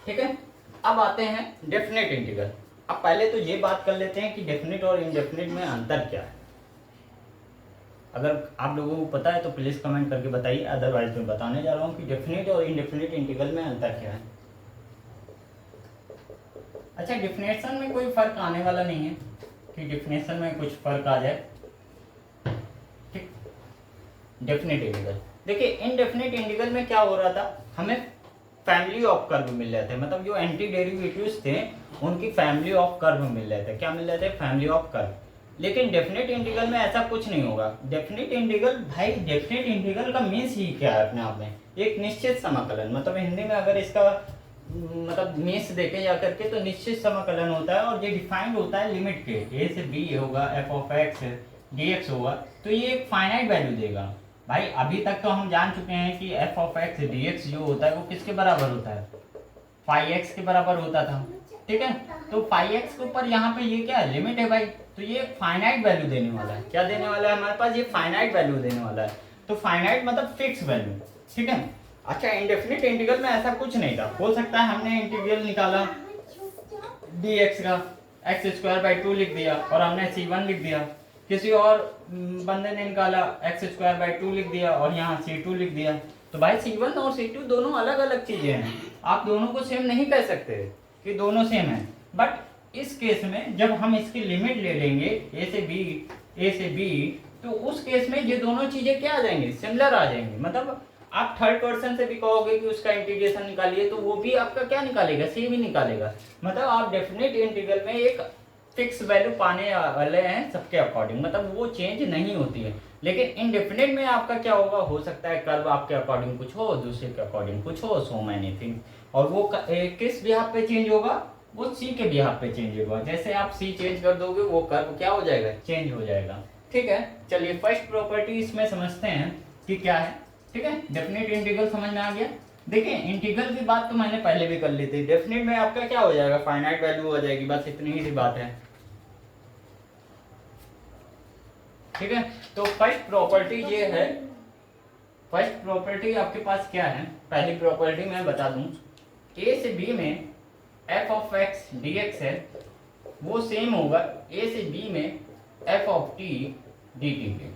ठीक है। अब आते हैं डेफिनेट इंटीग्रल। अब पहले तो ये बात कर लेते हैं कि डेफिनेट और इनडेफिनेट में अंतर क्या है। अगर आप लोगों को पता है तो प्लीज़ कमेंट करके बताइए, अदरवाइज मैं बताने जा रहा हूँ कि डेफिनेट और इनडेफिनेट इंटीग्रल में अंतर क्या है। अच्छा, डिफिनेशन में कोई फर्क आने वाला नहीं है कि डिफिनेशन में कुछ फर्क आ जाए, ठीक। डेफिनेट इंटीग्रल देखिए, इनडेफिनेट इंटीग्रल में क्या हो रहा था, हमें फैमिली ऑफ कर्व मिल रहे थे, मतलब जो एंटी डेरिवेटिव्स थे उनकी फैमिली ऑफ कर्व मिल रहे थे। क्या मिल रहे थे, फैमिली ऑफ कर्व। लेकिन डेफिनेट इंटीग्रल में ऐसा कुछ नहीं होगा। डेफिनेट इंटीग्रल, भाई डेफिनेट इंटीग्रल का मीन्स ही क्या है अपने आप में, एक निश्चित समाकलन। मतलब हिंदी में अगर इसका मतलब मीन्स देखे जा करके तो निश्चित समाकलन होता है और ये डिफाइंड होता है लिमिट के, ए से बी होगा, एफ ऑफ एक्स डीएक्स होगा, तो ये एक फाइनाइट वैल्यू देगा। भाई अभी तक तो हम जान चुके हैं कि एफ ऑफ एक्स डीएक्स जो होता है वो किसके बराबर होता है, फाई एक्स के बराबर होता था, ठीक है। तो फाई एक्स के ऊपर यहाँ पे ये क्या है, लिमिट है भाई, तो ये फाइनाइट वैल्यू देने वाला है। क्या देने वाला है हमारे पास, ये फाइनाइट वैल्यू देने वाला है। तो फाइनाइट मतलब फिक्स वैल्यू, ठीक है। अच्छा, इंडेफिनिट इंटीग्रल में ऐसा कुछ नहीं था। हो सकता है हमने इंटीग्रल निकाला dx का x²/2 लिख दिया और हमने c1 लिख दिया, किसी और बंदे ने निकाला x²/2 लिख दिया और यहाँ c2 लिख दिया। तो भाई c1 और c2 दोनों अलग अलग चीजें हैं, आप दोनों को सेम नहीं कह सकते कि दोनों सेम हैं। बट इस केस में जब हम इसकी लिमिट ले लेंगे a से b, तो उस केस में ये दोनों चीजें क्या आ जाएंगी, सिमिलर आ जाएंगी। मतलब आप थर्ड पर्सन से भी कहोगे कि उसका इंटीग्रेशन निकालिए तो वो भी आपका क्या निकालेगा, सेम ही निकालेगा। मतलब आप डेफिनेट इंटीग्रल में एक फिक्स वैल्यू पाने वाले हैं सबके अकॉर्डिंग, मतलब वो चेंज नहीं होती है। लेकिन इनडेफिनेट में आपका क्या होगा, हो सकता है कर्व आपके अकॉर्डिंग कुछ हो, दूसरे के अकॉर्डिंग कुछ हो, सो मैनी थिंग। और वो किस बिहाफ पे चेंज होगा, वो सी के बिहाफ पे चेंज होगा। जैसे आप सी चेंज कर दोगे वो कर्व क्या हो जाएगा, चेंज हो जाएगा, ठीक है। चलिए फर्स्ट प्रॉपर्टी इसमें समझते हैं कि क्या है, ठीक है। डेफिनेट इंटीग्रल समझ में आ गया। देखिए इंटीग्रल की बात तो मैंने पहले भी कर ली थी। डेफिनेट में आपका क्या हो जाएगा, फाइनाइट वैल्यू हो जाएगी, बस इतनी ही सी बात है, ठीक है। तो फर्स्ट प्रॉपर्टी ये है, फर्स्ट प्रॉपर्टी आपके पास क्या है, पहली प्रॉपर्टी मैं बता दूं, ए से बी में F of x d x है, वो सेम होगा ए से बी में F of T D T के,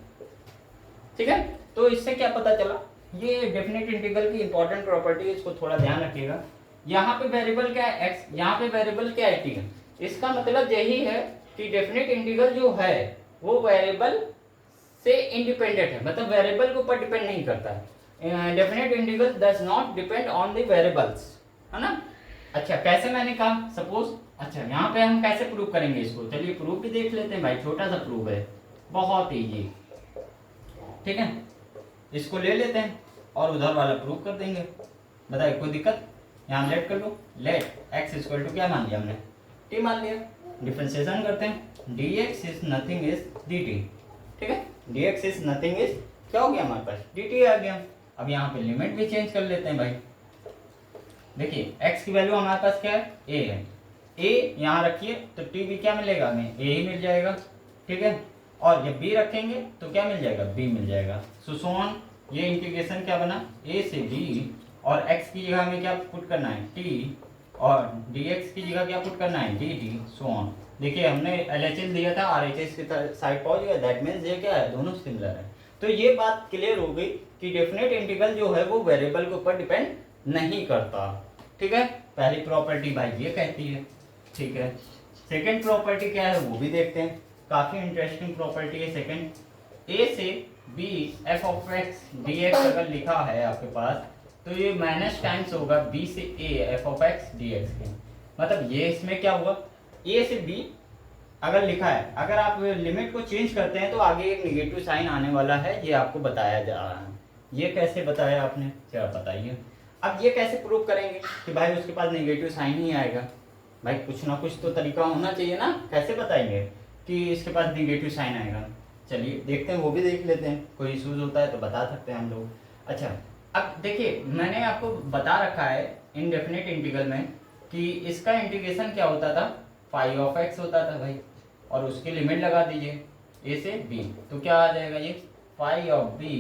ठीक है। तो इससे क्या पता चला, ये डेफिनेट इंटीग्रल की इंपॉर्टेंट प्रॉपर्टी है, इसको थोड़ा ध्यान रखिएगा। यहाँ पे वेरिएबल क्या है x, यहाँ पे वेरिएबल क्या है t। इसका मतलब यही है कि डेफिनेट इंटीग्रल जो है वो वेरिएबल से इंडिपेंडेंट है, मतलब वेरिएबल के ऊपर डिपेंड नहीं करता है। Definite integral does not depend on the variables, है ना। अच्छा कैसे मैंने कहा, सपोज, अच्छा यहाँ पे हम कैसे प्रूव करेंगे इसको, चलिए प्रूफ भी देख लेते हैं भाई। छोटा सा प्रूफ है, बहुत ईजी। ठीक है, इसको ले लेते हैं और उधर वाला प्रूव कर देंगे। बताइए कोई दिक्कत? यहाँ लेट कर लो, लेट एक्स इक्वल टू क्या मान लिया हमने, टी मान लिया। डिफरेंशिएशन करते हैं, D x is nothing is D T, ठीक है, D x is nothing is क्या हो गया हमारे पास, डी टी आ गया। अब यहाँ पे लिमिट भी चेंज कर लेते हैं भाई। देखिए x की वैल्यू हमारे पास क्या है, a है, a यहाँ रखिए तो t भी क्या मिलेगा हमें, a ही मिल जाएगा, ठीक है। और जब b रखेंगे तो क्या मिल जाएगा, b मिल जाएगा। सो ऑन, ये इंटीग्रेशन क्या बना, a से b, और x की जगह हमें क्या पुट करना है, t, और dx की जगह क्या पुट करना है, dt, सो ऑन। देखिए हमने LHS दिया था, RHS की साइड पहुंच गया, दैट मीन्स ये क्या है, दोनों सिमिलर है। तो ये बात क्लियर हो गई कि डेफिनेट इंटीग्रल जो है वो वेरिएबल के ऊपर डिपेंड नहीं करता, ठीक है। पहली प्रॉपर्टी भाई ये कहती है, ठीक है। सेकंड प्रॉपर्टी क्या है वो भी देखते हैं, काफी इंटरेस्टिंग प्रॉपर्टी है सेकंड। a से b f of x dx अगर लिखा है आपके पास तो ये माइनस टाइम्स होगा b से a f of x dx के। मतलब ये इसमें क्या हुआ, a से b अगर लिखा है, अगर आप लिमिट को चेंज करते हैं तो आगे एक निगेटिव साइन आने वाला है, ये आपको बताया जा रहा है। ये कैसे बताया आपने, क्या बताइए। अब ये कैसे प्रूव करेंगे कि भाई उसके पास नेगेटिव साइन ही आएगा, भाई कुछ ना कुछ तो तरीका होना चाहिए ना, कैसे बताएंगे कि इसके पास नेगेटिव साइन आएगा। चलिए देखते हैं, वो भी देख लेते हैं, कोई इशूज होता है तो बता सकते हैं हम लोग। अच्छा अब देखिए मैंने आपको बता रखा है इनडेफिनेट इंटीग्रल में कि इसका इंटीग्रेशन क्या होता था, फाई ऑफ एक्स होता था भाई, और उसकी लिमिट लगा दीजिए a से b, तो क्या आ जाएगा ये, phi of b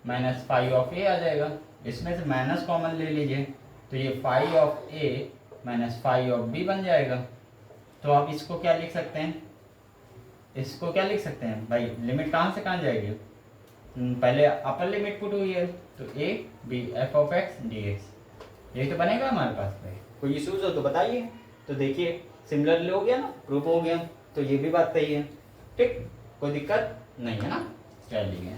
minus phi of a आ जाएगा। इसमें से माइनस कॉमन ले लीजिए तो ये phi of a minus phi of b बन जाएगा। तो आप इसको क्या लिख सकते हैं, इसको क्या लिख सकते हैं भाई, लिमिट कहाँ से कहाँ जाएगी, पहले अपर लिमिट पुट हुई है तो a b f of x dx, यही तो बनेगा हमारे पास भाई। कोई इशूज हो तो बताइए। तो देखिए सिमिलरली हो गया ना, प्रूफ हो गया, तो ये भी बात सही है, ठीक, कोई दिक्कत नहीं है ना। चलिए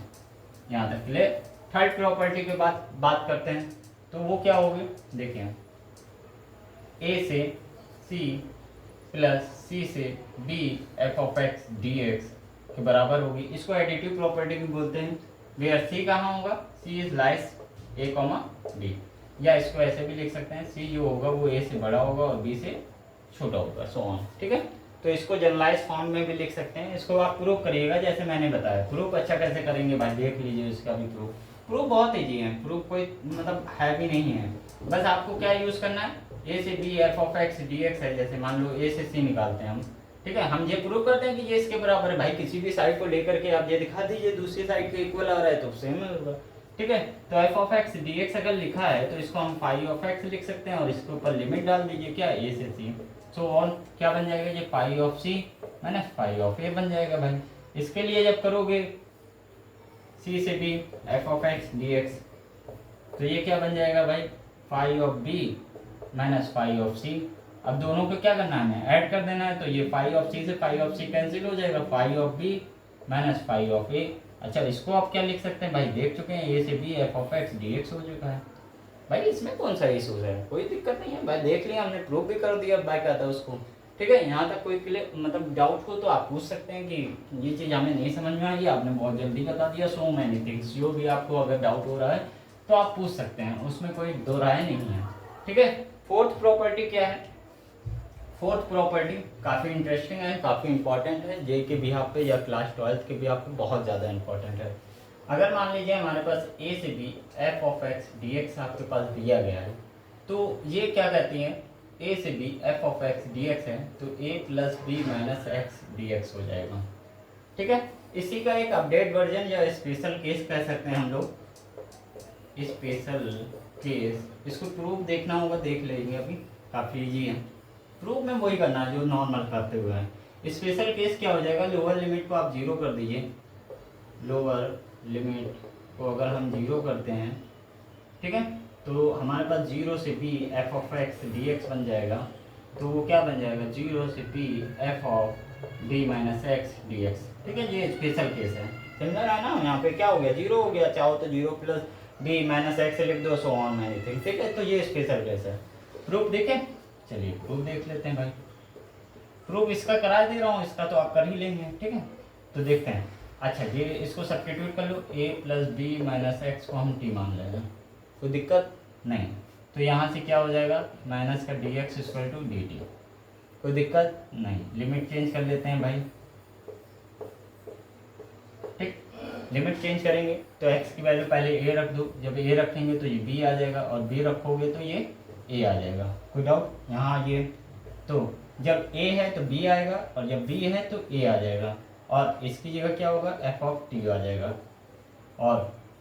यहाँ तक के लिए थर्ड प्रॉपर्टी के बाद बात करते हैं, तो वो क्या होगी, देखिए a से c प्लस c से b f of x dx के बराबर होगी। इसको एडिटिव प्रॉपर्टी भी बोलते हैं, वेयर c कहाँ होगा, c is lies a comma b, या इसको ऐसे भी लिख सकते हैं, c जो होगा वो a से बड़ा होगा और b से छोटा होगा, सो ऑन, ठीक है। तो इसको जनरलाइज फॉर्म में भी लिख सकते हैं। इसको आप प्रूफ करिएगा जैसे मैंने बताया। प्रूफ अच्छा कैसे करेंगे भाई, देख लीजिए इसका भी प्रूफ। प्रूफ बहुत ईजी है, प्रूफ कोई मतलब है भी नहीं है, बस आपको क्या यूज़ करना है, a से b f of x dx है, जैसे मान लो a से c निकालते हैं हम, ठीक है। हम ये प्रूव करते हैं कि ये इसके बराबर है, भाई किसी भी साइड को लेकर के आप ये दिखा दीजिए दूसरी साइड के इक्वल आ रहा है तो सेम होगा, ठीक है। तो f ऑफ x dx अगर लिखा है तो इसको हम फाई ऑफ x लिख सकते हैं और इसके ऊपर लिमिट डाल दीजिए क्या, a से c, सो ऑन क्या बन जाएगा, ये phi of c minus phi of a बन जाएगा भाई। इसके लिए जब करोगे c से b f of x dx तो ये क्या बन जाएगा भाई, phi of b minus phi of c। अब दोनों को क्या करना है, हमें ऐड कर देना है, तो ये फाई ऑफ c से फाई ऑफ c कैंसिल हो जाएगा, phi of b minus phi of a। अच्छा इसको आप क्या लिख सकते हैं भाई, देख चुके हैं, a से b f of x dx हो चुका है भाई। इसमें कौन सा इशूज है, कोई दिक्कत नहीं है भाई, देख लिया हमने, प्रूफ भी कर दिया भाई क्या था उसको, ठीक है। यहाँ तक कोई क्लियर मतलब डाउट हो तो आप पूछ सकते हैं कि ये चीज़ हमें नहीं समझ में आई, आपने बहुत जल्दी बता दिया, सो मैनी थिंग्स, जो भी आपको अगर डाउट हो रहा है तो आप पूछ सकते हैं, उसमें कोई दो राय नहीं है, ठीक है। फोर्थ प्रॉपर्टी क्या है, फोर्थ प्रॉपर्टी काफ़ी इंटरेस्टिंग है, काफ़ी इंपॉर्टेंट है, जे के बिहाफ पे या क्लास 12th के बिहाफ पे बहुत ज़्यादा इंपॉर्टेंट है। अगर मान लीजिए हमारे पास a से b f of x dx आपके पास दिया गया है, तो ये क्या कहती है, a से b f of x dx है तो a plus b minus x dx हो जाएगा, ठीक है। इसी का एक अपडेट वर्जन या स्पेशल केस कह सकते हैं हम लोग, स्पेशल केस। इसको प्रूफ देखना होगा, देख लेंगे अभी, काफ़ी इजी है। प्रूफ में वही करना है जो नॉर्मल करते हुए हैं। स्पेशल केस क्या हो जाएगा, लोअर लिमिट को आप जीरो कर दीजिए, लोअर लिमिट को अगर हम जीरो करते हैं, ठीक है, तो हमारे पास जीरो से b f of x dx बन जाएगा, तो वो क्या बन जाएगा, जीरो से b f of b minus x dx, ठीक है। ये स्पेशल केस है, समझ रहा है ना। यहाँ पे क्या हो गया, जीरो हो गया, चाहो तो zero plus b minus x लिख दो, सो ऑन एनीथिंग, ठीक है। तो ये स्पेशल केस है। प्रूफ देखें, चलिए प्रूफ देख लेते हैं भाई। प्रूफ इसका करा दे रहा हूँ, इसका तो आप कर ही लेंगे, ठीक है। तो देखते हैं, अच्छा ये इसको सब्स्टिट्यूट कर लो, a plus b minus x को हम t मान लेंगे, कोई दिक्कत नहीं। तो यहाँ से क्या हो जाएगा, माइनस का d x equal to d t, कोई दिक्कत नहीं। लिमिट चेंज कर लेते हैं भाई, ठीक। लिमिट चेंज करेंगे तो x की वैल्यू पहले a रख दो, जब a रखेंगे तो ये b आ जाएगा, और b रखोगे तो ये a आ जाएगा, कोई डाउट यहाँ ये। तो जब a है तो b आएगा, और जब b है तो a आ जाएगा, और इसकी जगह क्या होगा, f ऑफ t आ जाएगा, और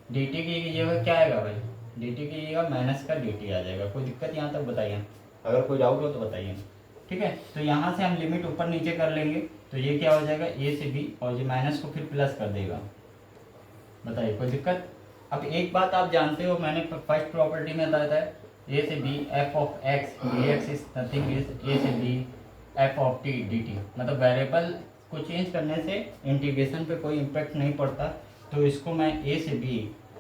dt की जगह क्या आएगा भाई, dt की जगह माइनस का dt आ जाएगा। कोई दिक्कत यहाँ तक बताइए, अगर कोई डाउट हो तो बताइए, ठीक है। तो यहाँ से हम लिमिट ऊपर नीचे कर लेंगे, तो ये क्या हो जाएगा, a से b, और ये माइनस को फिर प्लस कर देगा, बताइए कोई दिक्कत। अब एक बात आप जानते हो, मैंने फर्स्ट प्रॉपर्टी में बताया था, a से b f of x dx is nothing is a से b f of t dt, मतलब वेरिएबल को चेंज करने से इंटीग्रेशन पे कोई इम्पैक्ट नहीं पड़ता, तो इसको मैं a से b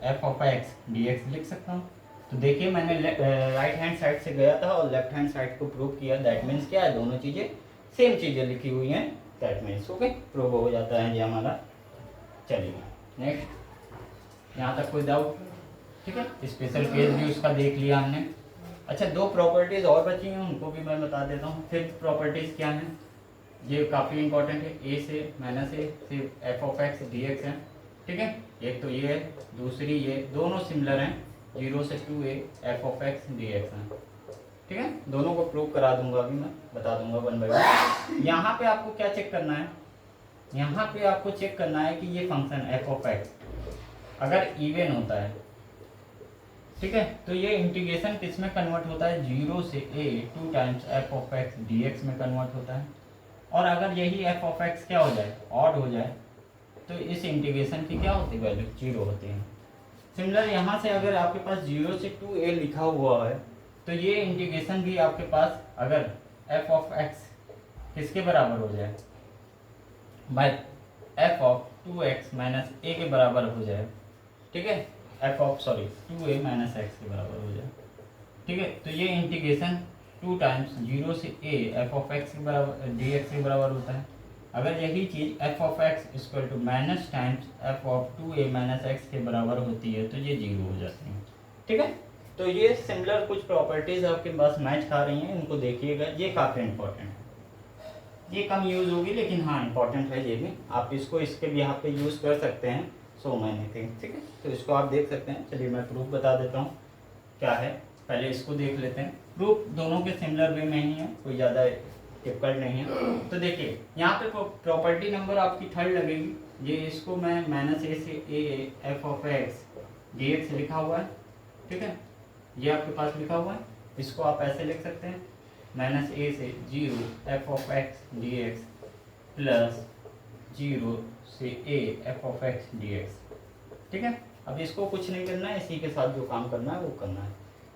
f of x dx लिख सकता हूँ। तो देखिए मैंने राइट हैंड साइड से गया था और लेफ्ट हैंड साइड को प्रूव किया, दैट मीन्स क्या है, दोनों चीज़ें सेम चीज़ें लिखी हुई हैं, दैट मीन्स ओके, प्रूव हो जाता है ये हमारा। चलिए नेक्स्ट, यहाँ तक कोई डाउट, ठीक है। स्पेशल केस भी उसका देख लिया हमने। अच्छा दो प्रॉपर्टीज़ और बची हैं, उनको भी मैं बता देता हूँ। फिर प्रॉपर्टीज़ क्या हैं, ये काफ़ी इंपॉर्टेंट है, a से माइनस a से f ऑफ x dx है, ठीक है। एक तो ये है, दूसरी ये, दोनों सिमिलर हैं, 0 से 2a f of x dx है, ठीक है। दोनों को प्रूव करा दूंगा, अभी मैं बता दूंगा वन बाय वन। यहाँ पे आपको क्या चेक करना है, यहाँ पे आपको चेक करना है कि ये फंक्शन f ऑफ x अगर इवन होता है, ठीक है, तो ये इंटीग्रेशन किस में कन्वर्ट होता है, 0 से a 2 times f of x dx में कन्वर्ट होता है। और अगर यही f ऑफ x क्या हो जाए, ऑड हो जाए, तो इस इंटीग्रेशन की क्या होती है, वैल्यू 0 होती है। सिमिलर यहाँ से अगर आपके पास 0 से 2a लिखा हुआ है, तो ये इंटीग्रेशन भी आपके पास अगर f ऑफ x किसके बराबर हो जाए, by f of 2x minus a के बराबर हो जाए, ठीक है, f of 2a minus x के बराबर हो जाए, ठीक है। तो ये इंटीग्रेशन 2 टाइम्स 0 से a f ऑफ x के बराबर dx के बराबर होता है। अगर यही चीज़ f of x equal to minus times f of 2a minus x के बराबर होती है, तो ये 0 हो जाती है, ठीक है। तो ये सिमिलर कुछ प्रॉपर्टीज़ आपके पास मैच खा रही हैं, इनको देखिएगा, ये काफ़ी इंपॉर्टेंट है। ये कम यूज़ होगी लेकिन हाँ इंपॉर्टेंट है ये भी, आप इसको इसके भी यहाँ पे यूज़ कर सकते हैं, सो मैनी थिंग, ठीक है। तो इसको आप देख सकते हैं। चलिए मैं प्रूफ बता देता हूँ क्या है, पहले इसको देख लेते हैं। प्रूफ दोनों के सिमिलर वे में ही है, कोई ज़्यादा डिफिकल्ट नहीं है। तो देखिए यहाँ पे प्रॉपर्टी नंबर आपकी थर्ड लगेगी, ये इसको मैं माइनस a से a f of x dx लिखा हुआ है, ठीक है, ये आपके पास लिखा हुआ है। इसको आप ऐसे लिख सकते हैं, माइनस a से 0 f of x dx plus 0 से a f of x dx, ठीक है। अब इसको कुछ नहीं करना है, इसी के साथ जो काम करना है वो करना है,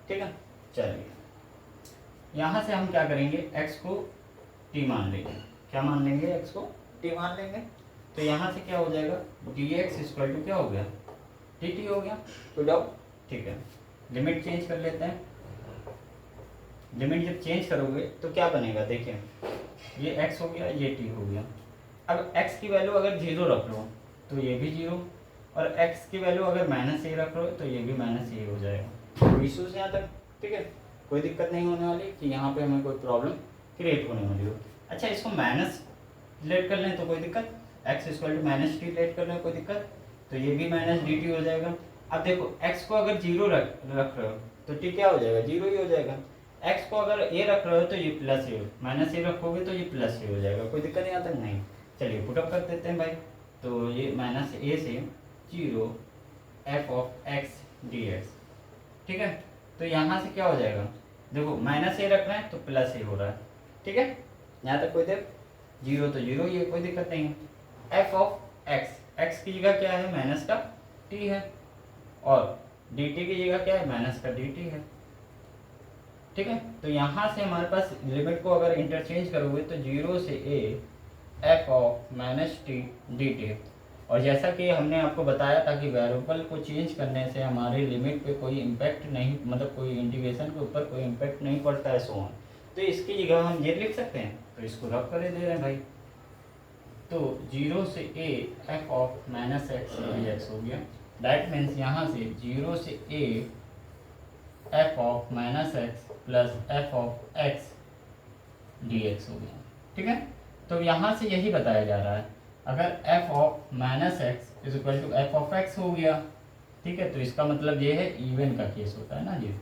ठीक है। चलिए यहाँ से हम क्या करेंगे, x को t मान लेंगे, क्या मान लेंगे, x को t मान लेंगे। तो यहाँ से क्या हो जाएगा, dx इक्वल टू क्या हो गया, dt हो गया, तो डाउट, ठीक है। लिमिट चेंज कर लेते हैं, लिमिट जब चेंज करोगे तो क्या बनेगा, देखिए ये x हो गया, ये t हो गया। अब x की वैल्यू अगर 0 रख लो तो ये भी 0, और x की वैल्यू अगर माइनस a रख लो तो ये भी माइनस a हो जाएगा। इशूज यहाँ तक, ठीक है, कोई दिक्कत नहीं होने वाली कि यहाँ पे हमें कोई प्रॉब्लम क्रिएट होने वाली हो। अच्छा इसको माइनस रिलेट कर लें तो कोई दिक्कत, x equal to minus t relate कर लें कोई दिक्कत, तो ये भी माइनस डी टी हो जाएगा। अब देखो x को अगर 0 रख रहे हो तो t क्या हो जाएगा, 0 ही हो जाएगा। x को अगर a रख रहे हो तो ये प्लस a, माइनस a रखोगे तो ये प्लस a हो जाएगा, कोई दिक्कत यहाँ तक नहीं। चलिए पुटअप कर देते हैं भाई, तो ये माइनस a से 0 f ऑफ x dx, ठीक है। तो यहाँ से क्या हो जाएगा, देखो माइनस a रख रहे हैं तो प्लस a हो रहा है, ठीक है। यहाँ तक कोई देख, 0 तो 0 ये कोई दिक्कत नहीं है। f ऑफ x, x की जगह क्या है, माइनस का t है, और dt की जगह क्या है, माइनस का dt है, ठीक है। तो यहाँ से हमारे पास लिमिट को अगर इंटरचेंज करोगे तो 0 से a f of minus T dt, और जैसा कि हमने आपको बताया था कि वेरिएबल को चेंज करने से हमारे लिमिट पे कोई इम्पैक्ट नहीं, मतलब कोई इंटीग्रेशन के ऊपर कोई इम्पैक्ट नहीं पड़ता है, सो ऑन। तो इसकी जगह हम ये लिख सकते हैं, तो इसको रब कर दे रहे हैं भाई, तो 0 से a f of minus x d x हो गया। दैट मीन्स यहाँ से 0 से a f of minus x plus f of x D x हो गया। ठीक है, तो यहाँ से यही बताया जा रहा है, अगर f of minus x is equal to f of x हो गया, ठीक है, तो इसका मतलब ये है इवन का केस होता है ना जी।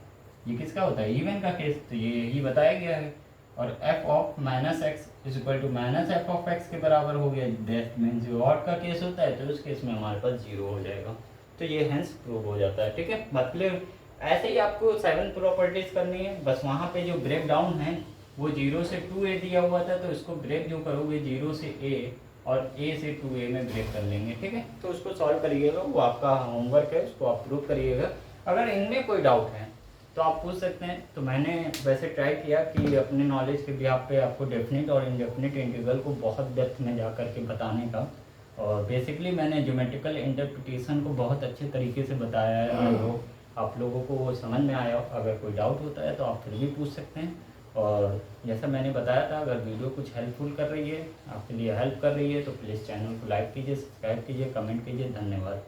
ये किसका होता है? इवन का केस, तो ये यही बताया गया है। और f of minus x is equal to minus f of x के बराबर हो गया। दैट मीन्स जो ऑड का केस होता है तो उस केस में हमारे पास 0 हो जाएगा। तो ये हेंस प्रूव हो जाता है। ठीक है, मतलब ऐसे ही आपको 7 प्रॉपर्टीज करनी है। बस वहाँ पे जो ब्रेक डाउन है वो 0 से 2a दिया हुआ था, तो इसको ब्रेक जो करोगे 0 से a और a से 2a में ब्रेक कर लेंगे। ठीक है, तो उसको सॉल्व करिएगा, वो आपका होमवर्क है, उसको आप प्रूव करिएगा। अगर इनमें कोई डाउट है तो आप पूछ सकते हैं। तो मैंने वैसे ट्राई किया कि अपने नॉलेज के बिहाफ पे आपको डेफिनेट और इनडेफिनेट इंटीग्रल को बहुत डेप्थ में जा कर के बताने का, और बेसिकली मैंने ज्योमेट्रिकल इंटरप्रिटेशन को बहुत अच्छे तरीके से बताया है। आई होप आप लोगों को वो समझ में आया। अगर कोई डाउट होता है तो आप फिर भी पूछ सकते हैं। और जैसा मैंने बताया था, अगर वीडियो कुछ हेल्पफुल कर रही है, आपके लिए हेल्प कर रही है, तो प्लीज़ चैनल को लाइक कीजिए, सब्सक्राइब कीजिए, कमेंट कीजिए। धन्यवाद।